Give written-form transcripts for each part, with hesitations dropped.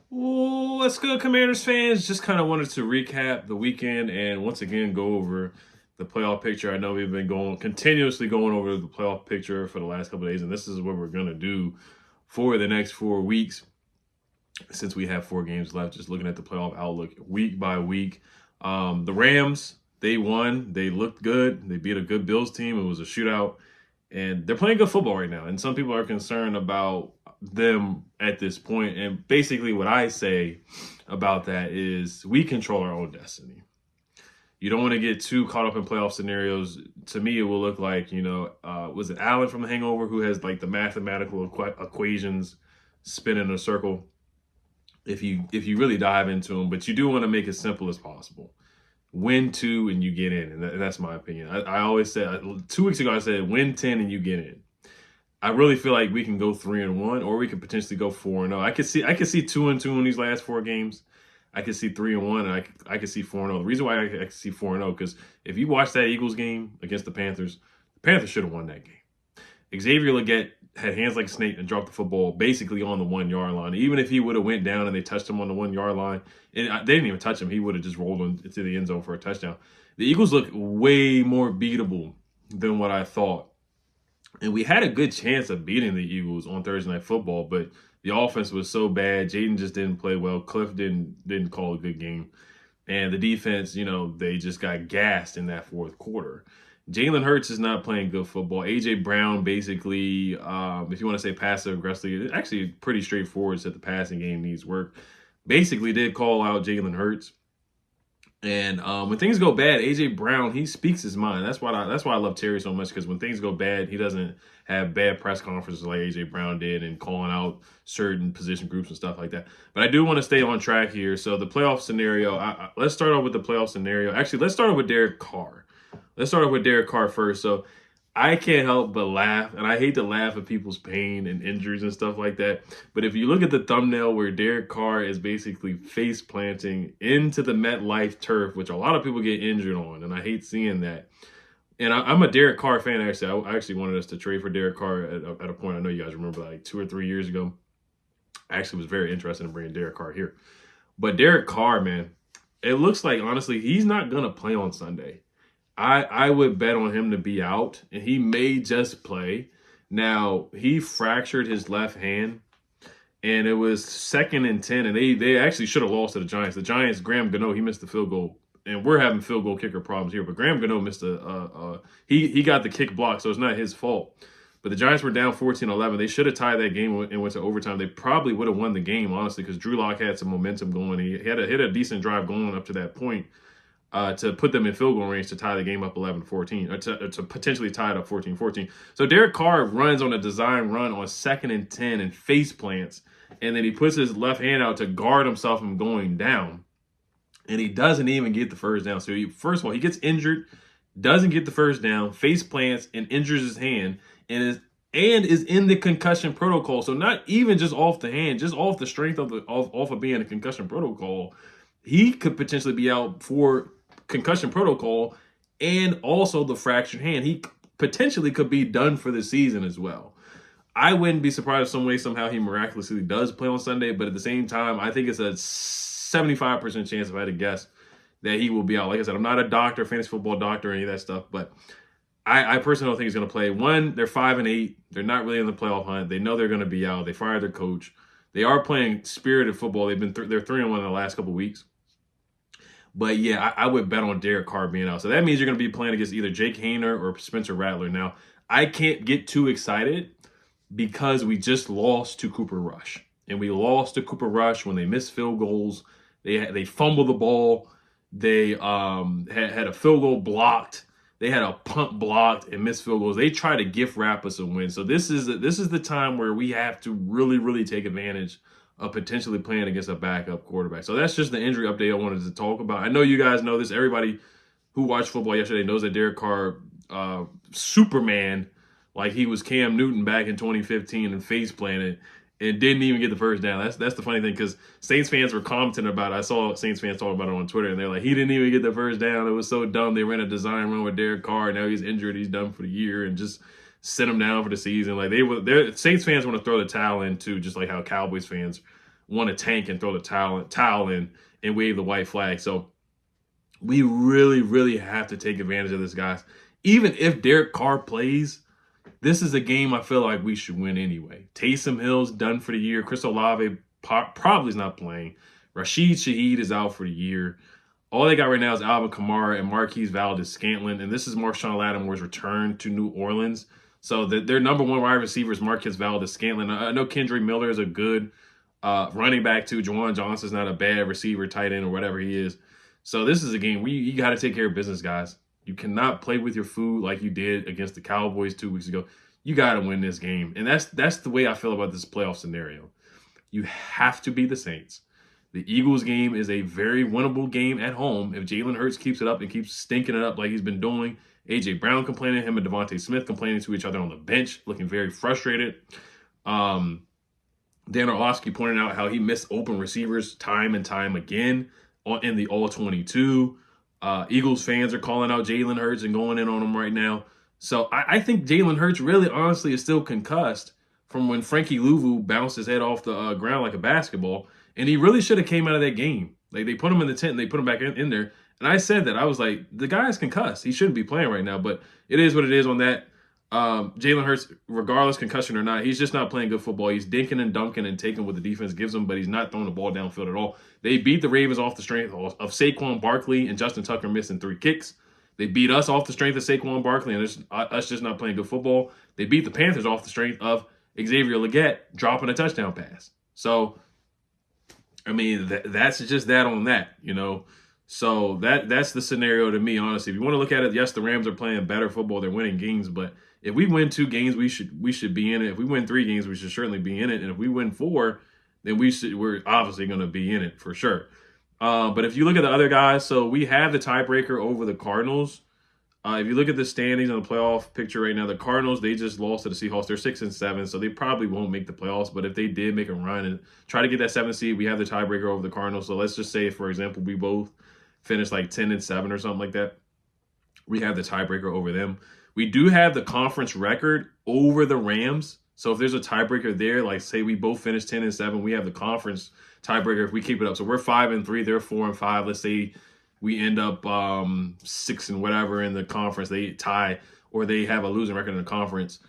What's good, Commanders fans? Just kind of wanted to recap the weekend and once again go over the playoff picture. I know we've been continuously going over the playoff picture for the last couple of days, and this is what we're going to do for the next 4 weeks since we have 4 games left. Just looking at the playoff outlook week by week. The Rams, they won. They looked good. They beat a good Bills team. It was a shootout, and they're playing good football right now. And some people are concerned about them at this point. And basically, what I say about that is we control our own destiny. You don't want to get too caught up in playoff scenarios. To me, it will look like, was it Allen from The Hangover who has like the mathematical equations spin in a circle? If you really dive into them, but you do want to make it simple as possible. Win 2 and you get in, and that's my opinion. I always said 2 weeks ago I said win 10 and you get in. I really feel like we can go 3-1, or we could potentially go 4-0. I could see 2-2 in these last 4 games. I could see 3-1, and I could see 4-0. The reason why I could see 4-0 because if you watch that Eagles game against the Panthers should have won that game. Xavier Legette had hands like a snake and dropped the football basically on the 1 yard line. Even if he would have went down and they touched him on the 1 yard line, and they didn't even touch him, he would have just rolled into the end zone for a touchdown. The Eagles look way more beatable than what I thought. And we had a good chance of beating the Eagles on Thursday Night Football, but the offense was so bad. Jaden just didn't play well. Cliff didn't call a good game. And the defense, they just got gassed in that fourth quarter. Jalen Hurts is not playing good football. A.J. Brown basically, if you want to say passive aggressively, it's actually pretty straightforward that the passing game needs work. Basically did call out Jalen Hurts. And when things go bad, A.J. Brown, he speaks his mind. That's why I love Terry so much, because when things go bad, he doesn't have bad press conferences like A.J. Brown did and calling out certain position groups and stuff like that. But I do want to stay on track here. So the playoff scenario, let's start off with the playoff scenario. Actually, let's start off with Derek Carr. Let's start off with Derek Carr first. So I can't help but laugh, and I hate to laugh at people's pain and injuries and stuff like that. But if you look at the thumbnail where Derek Carr is basically face planting into the MetLife turf, which a lot of people get injured on, and I hate seeing that. And I'm a Derek Carr fan, actually. I actually wanted us to trade for Derek Carr at a point. I know you guys remember like 2 or 3 years ago. I actually was very interested in bringing Derek Carr here. But Derek Carr, man, it looks like, honestly, he's not going to play on Sunday. I would bet on him to be out, and he may just play. Now, he fractured his left hand, and it was 2nd and 10, and they actually should have lost to the Giants. The Giants, Graham Gano, he missed the field goal, and we're having field goal kicker problems here, but Graham Gano missed he got the kick block, so it's not his fault. But the Giants were down 14-11. They should have tied that game and went to overtime. They probably would have won the game, honestly, because Drew Lock had some momentum going. He had a decent drive going up to that point. To put them in field goal range to tie the game up 11-14, or to potentially tie it up 14-14. So Derek Carr runs on a design run on 2nd and 10 and face plants, and then he puts his left hand out to guard himself from going down, and he doesn't even get the first down. So first of all, he gets injured, doesn't get the first down, face plants, and injures his hand, and is in the concussion protocol. So not even just off the hand, just off the strength of off of being a concussion protocol, he could potentially be out for concussion protocol and also the fractured hand. He potentially could be done for the season as well. I wouldn't be surprised if some way, somehow he miraculously does play on Sunday, but at the same time, I think it's a 75% chance, if I had to guess, that he will be out. Like I said, I'm not a doctor, fantasy football doctor, or any of that stuff, but I personally don't think he's going to play. One, they're 5-8. They're not really in the playoff hunt. They know they're going to be out. They fired their coach. They are playing spirited football. They're 3-1 in the last couple of weeks. But yeah, I would bet on Derek Carr being out. So that means you're going to be playing against either Jake Hayner or Spencer Rattler. Now, I can't get too excited because we just lost to Cooper Rush. And we lost to Cooper Rush when they missed field goals. They fumbled the ball. They had a field goal blocked. They had a punt blocked and missed field goals. They try to gift wrap us a win. So this is the time where we have to really, really take advantage of potentially playing against a backup quarterback. So that's just the injury update I wanted to talk about. I know you guys know this. Everybody who watched football yesterday knows that Derek Carr, Superman, like he was Cam Newton back in 2015 and face planted and didn't even get the first down. That's the funny thing, because Saints fans were commenting about it. I saw Saints fans talking about it on Twitter, and they're like, he didn't even get the first down. It was so dumb. They ran a design run with Derek Carr. Now he's injured. He's done for the year, and just sent him down for the season. Like Saints fans want to throw the towel in too, just like how Cowboys fans want to tank and throw the towel in and wave the white flag. So we really, really have to take advantage of this, guys. Even if Derek Carr plays, this is a game I feel like we should win anyway. Taysom Hill's done for the year. Chris Olave probably is not playing. Rashid Shaheed is out for the year. All they got right now is Alvin Kamara and Marquise Valdes-Scantling, and this is Marshawn Lattimore's return to New Orleans. So their number one wide receiver is Marquise Valdes-Scantling. I know Kendrick Miller is a good running back too. Juwan Johnson's not a bad receiver, tight end, or whatever he is. So this is a game you got to take care of business, guys. You cannot play with your food like you did against the Cowboys 2 weeks ago. You got to win this game, and that's the way I feel about this playoff scenario. You have to beat the Saints. The Eagles game is a very winnable game at home if Jalen Hurts keeps it up and keeps stinking it up like he's been doing. A.J. Brown complaining, him and Devontae Smith complaining to each other on the bench, looking very frustrated. Dan Orlovsky pointed out how he missed open receivers time and time again in the All-22. Eagles fans are calling out Jalen Hurts and going in on him right now. So I think Jalen Hurts really, honestly, is still concussed from when Frankie Louvu bounced his head off the ground like a basketball. And he really should have came out of that game. Like, they put him in the tent and they put him back in there. And I said that. I was like, the guy's concussed. He shouldn't be playing right now. But it is what it is on that. Jalen Hurts, regardless concussion or not, he's just not playing good football. He's dinking and dunking and taking what the defense gives him, but he's not throwing the ball downfield at all. They beat the Ravens off the strength of Saquon Barkley and Justin Tucker missing 3 kicks. They beat us off the strength of Saquon Barkley and us just not playing good football. They beat the Panthers off the strength of Xavier Legette dropping a touchdown pass. So, I mean, that's just that on that, you know. So that's the scenario to me, honestly. If you want to look at it, yes, the Rams are playing better football. They're winning games. But if we win 2 games, we should be in it. If we win 3 games, we should certainly be in it. And if we win 4, then we're obviously going to be in it for sure. But if you look at the other guys, so we have the tiebreaker over the Cardinals. If you look at the standings on the playoff picture right now, the Cardinals, they just lost to the Seahawks. They're 6-7, so they probably won't make the playoffs. But if they did make a run and try to get that 7th seed, we have the tiebreaker over the Cardinals. So let's just say, for example, we both finish like 10-7 or something like that. We have the tiebreaker over them. We do have the conference record over the Rams. So if there's a tiebreaker there, like say we both finish 10-7, we have the conference tiebreaker if we keep it up. So we're 5-3, they're 4-5. Let's say we end up 6 and whatever in the conference, they tie, or they have a losing record in the conference,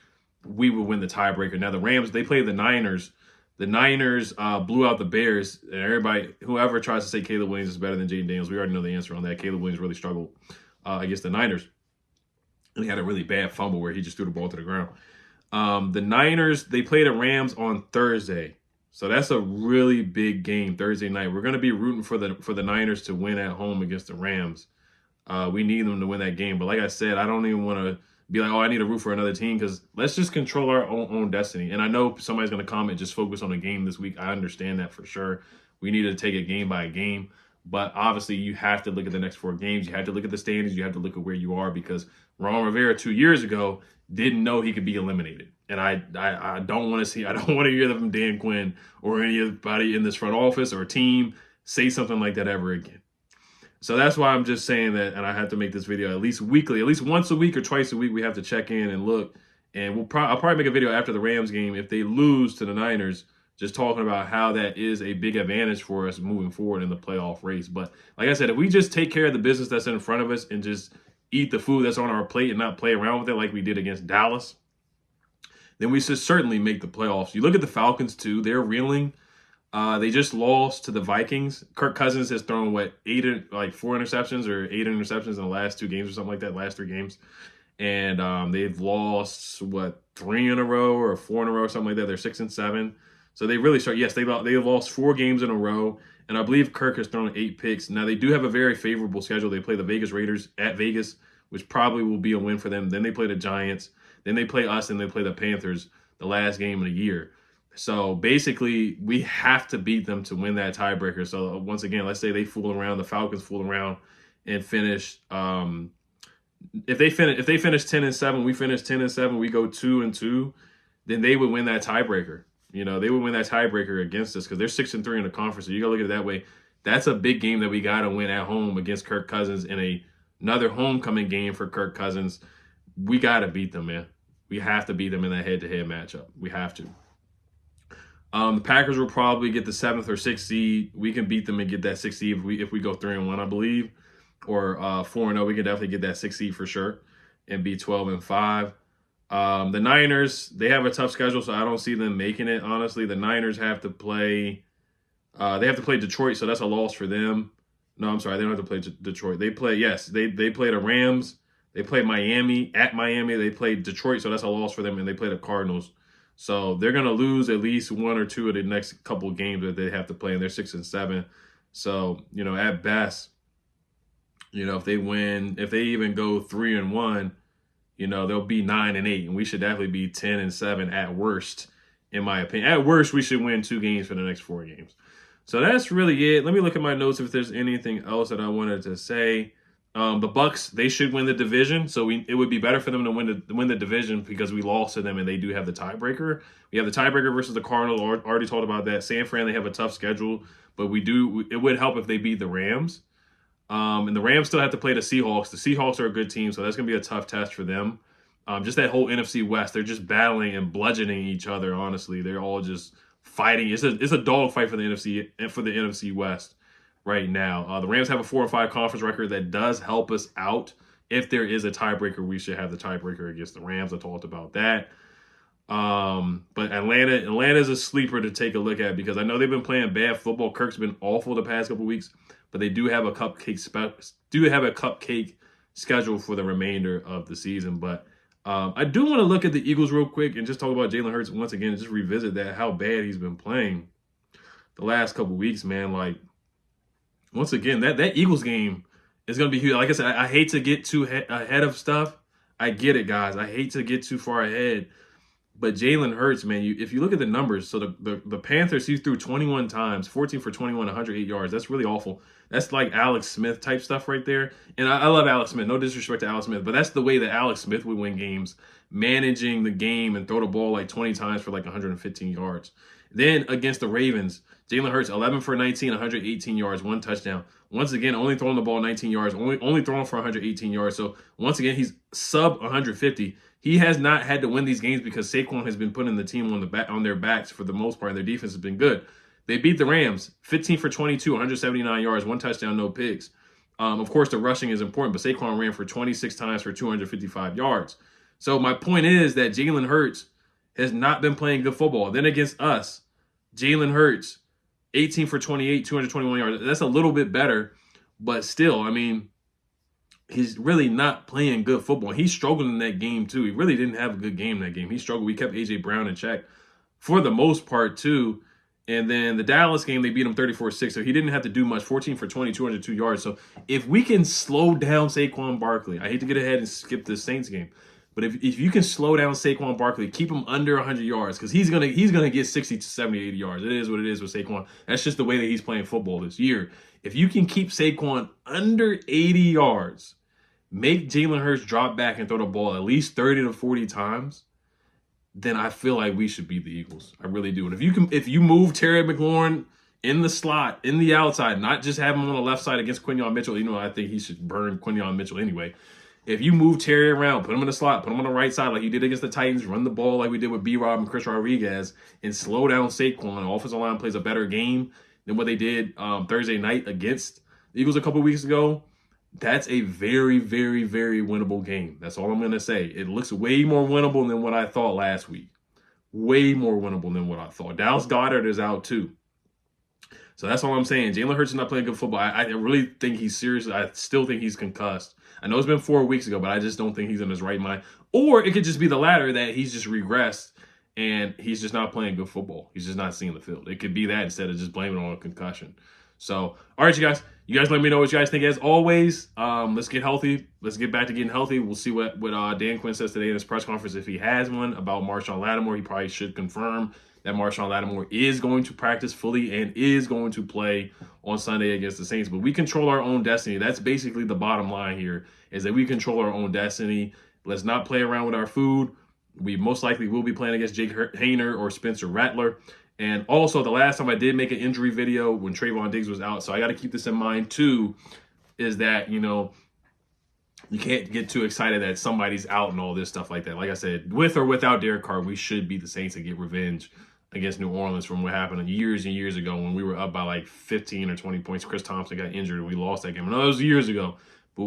we would win the tiebreaker. Now the Rams, they play the Niners. The Niners blew out the Bears, and everybody, whoever tries to say Caleb Williams is better than Jaden Daniels, we already know the answer on that. Caleb Williams really struggled against the Niners. And he had a really bad fumble where he just threw the ball to the ground. The Niners, they play the Rams on Thursday. So that's a really big game Thursday night. We're going to be rooting for the Niners to win at home against the Rams. We need them to win that game. But like I said, I don't even want to be like, oh, I need to root for another team, because let's just control our own destiny. And I know somebody's going to comment, just focus on the game this week. I understand that for sure. We need to take it game by game. But obviously, you have to look at the next 4 games. You have to look at the standings. You have to look at where you are, because Ron Rivera 2 years ago didn't know he could be eliminated. And I don't want to hear that from Dan Quinn or anybody in this front office or team say something like that ever again. So that's why I'm just saying that, and I have to make this video at least weekly, at least once a week or twice a week. We have to check in and look. And I'll probably make a video after the Rams game if they lose to the Niners, just talking about how that is a big advantage for us moving forward in the playoff race. But like I said, if we just take care of the business that's in front of us and just eat the food that's on our plate and not play around with it like we did against Dallas, then we should certainly make the playoffs. You look at the Falcons too; they're reeling. They just lost to the Vikings. Kirk Cousins has thrown 4 interceptions or 8 interceptions in the last 2 games or something like that, last 3 games, and they've lost 3 in a row or 4 in a row or something like that. They're 6-7, so they really start. Yes, they've lost 4 games in a row, and I believe Kirk has thrown 8 picks. Now they do have a very favorable schedule. They play the Vegas Raiders at Vegas, which probably will be a win for them. Then they play the Giants. Then they play us, and they play the Panthers the last game of the year. So basically, we have to beat them to win that tiebreaker. So once again, let's say they fool around, the Falcons fool around, and finish. If they finish 10-7, we finish 10-7, we go 2-2, then they would win that tiebreaker. You know, they would win that tiebreaker against us because they're 6-3 in the conference. So you gotta look at it that way. That's a big game that we gotta win at home against Kirk Cousins in another homecoming game for Kirk Cousins. We gotta beat them, man. We have to beat them in that head-to-head matchup. We have to. The Packers will probably get the 7th or 6th seed. We can beat them and get that 6th seed if we go 3-1, I believe, or 4-0. We can definitely get that 6th seed for sure and be 12-5. The Niners, they have a tough schedule, so I don't see them making it. Honestly, the Niners have to play. They have to play Detroit, so that's a loss for them. No, I'm sorry, they don't have to play Detroit. They play they play the Rams. They play Miami at Miami. They play Detroit, so that's a loss for them, and they play the Cardinals. So they're gonna lose at least 1 or 2 of the next couple of games that they have to play, and they're 6-7. So at best, if they win, if they even go 3-1, they'll be 9-8, and we should definitely be 10-7 at worst, in my opinion. At worst, we should win 2 games for the next 4 games. So that's really it. Let me look at my notes if there's anything else that I wanted to say. The Bucks, they should win the division, so it would be better for them to win the division because we lost to them and they do have the tiebreaker. We have the tiebreaker versus the Cardinals. Already talked about that. San Fran, they have a tough schedule, but it would help if they beat the Rams. And the Rams still have to play the Seahawks. The Seahawks are a good team, so that's going to be a tough test for them. Just that whole NFC West, they're just battling and bludgeoning each other. Honestly, they're all just fighting. It's a dog fight for the NFC and for the NFC West right now. The Rams have a 4-5 conference record that does help us out. If there is a tiebreaker, we should have the tiebreaker against the Rams. I talked about that. But Atlanta is a sleeper to take a look at because I know they've been playing bad football. Kirk's been awful the past couple weeks, but they do have a cupcake schedule for the remainder of the season. But I do want to look at the Eagles real quick and just talk about Jalen Hurts once again and just revisit that, how bad he's been playing the last couple weeks, man. Like, once again, that Eagles game is going to be huge. Like I said, I hate to get too ahead of stuff. I get it, guys. I hate to get too far ahead. But Jalen Hurts, man, if you look at the numbers, so the Panthers, he threw 21 times, 14 for 21, 108 yards. That's really awful. That's like Alex Smith type stuff right there. And I love Alex Smith. No disrespect to Alex Smith, but that's the way that Alex Smith would win games, managing the game and throw the ball like 20 times for like 115 yards. Then against the Ravens, Jalen Hurts, 11 for 19, 118 yards, 1 touchdown. Once again, only throwing the ball 19 yards, only throwing for 118 yards. So once again, he's sub 150. He has not had to win these games because Saquon has been putting the team on their backs for the most part. Their defense has been good. They beat the Rams, 15 for 22, 179 yards, 1 touchdown, no picks. Of course, the rushing is important, but Saquon ran for 26 times for 255 yards. So my point is that Jalen Hurts has not been playing good football. Then against us, Jalen Hurts, 18 for 28, 221 yards. That's a little bit better, but still, I mean, he's really not playing good football. He struggled in that game, too. He really didn't have a good game in that game. He struggled. We kept A.J. Brown in check for the most part, too. And then the Dallas game, they beat him 34-6, so he didn't have to do much, 14 for 20, 202 yards. So if we can slow down Saquon Barkley, I hate to get ahead and skip the Saints game, but if you can slow down Saquon Barkley, keep him under 100 yards, because he's gonna get 60 to 70, 80 yards. It is what it is with Saquon. That's just the way that he's playing football this year. If you can keep Saquon under 80 yards, make Jalen Hurts drop back and throw the ball at least 30 to 40 times, then I feel like we should beat the Eagles. I really do. And if you move Terry McLaurin in the slot, in the outside, not just have him on the left side against Quinyon Mitchell, I think he should burn Quinyon Mitchell anyway. If you move Terry around, put him in the slot, put him on the right side like you did against the Titans, run the ball like we did with B-Rob and Chris Rodriguez, and slow down Saquon, the offensive line plays a better game than what they did Thursday night against the Eagles a couple weeks ago, that's a very, very, very winnable game. That's all I'm going to say. It looks way more winnable than what I thought last week. Way more winnable than what I thought. Dallas Goedert is out too. So that's all I'm saying. Jalen Hurts is not playing good football. I really think he's serious. I still think he's concussed. I know it's been 4 weeks ago, but I just don't think he's in his right mind. Or it could just be the latter, that he's just regressed and he's just not playing good football. He's just not seeing the field. It could be that instead of just blaming it on a concussion. So, all right, you guys. You guys let me know what you guys think. As always, let's get healthy. Let's get back to getting healthy. We'll see what Dan Quinn says today in his press conference, if he has one, about Marshawn Lattimore. He probably should confirm that Marshawn Lattimore is going to practice fully and is going to play on Sunday against the Saints. But we control our own destiny. That's basically the bottom line here, is that we control our own destiny. Let's not play around with our food. We most likely will be playing against Jake Hayner or Spencer Rattler. And also, the last time I did make an injury video when Trayvon Diggs was out, so I got to keep this in mind too, is that, you can't get too excited that somebody's out and all this stuff like that. Like I said, with or without Derek Carr, we should beat the Saints and get revenge against New Orleans from what happened years and years ago when we were up by like 15 or 20 points. Chris Thompson got injured and we lost that game. I know that was years ago.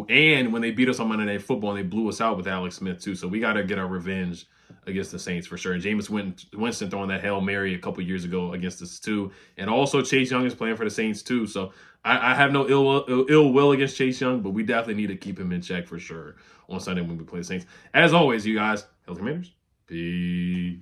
And when they beat us on Monday Night Football and they blew us out with Alex Smith too. So we got to get our revenge against the Saints for sure. Jameis Winston throwing that Hail Mary a couple years ago against us too. And also Chase Young is playing for the Saints too. So I have no ill will against Chase Young, but we definitely need to keep him in check for sure on Sunday when we play the Saints. As always, you guys, Hail Commanders. Peace.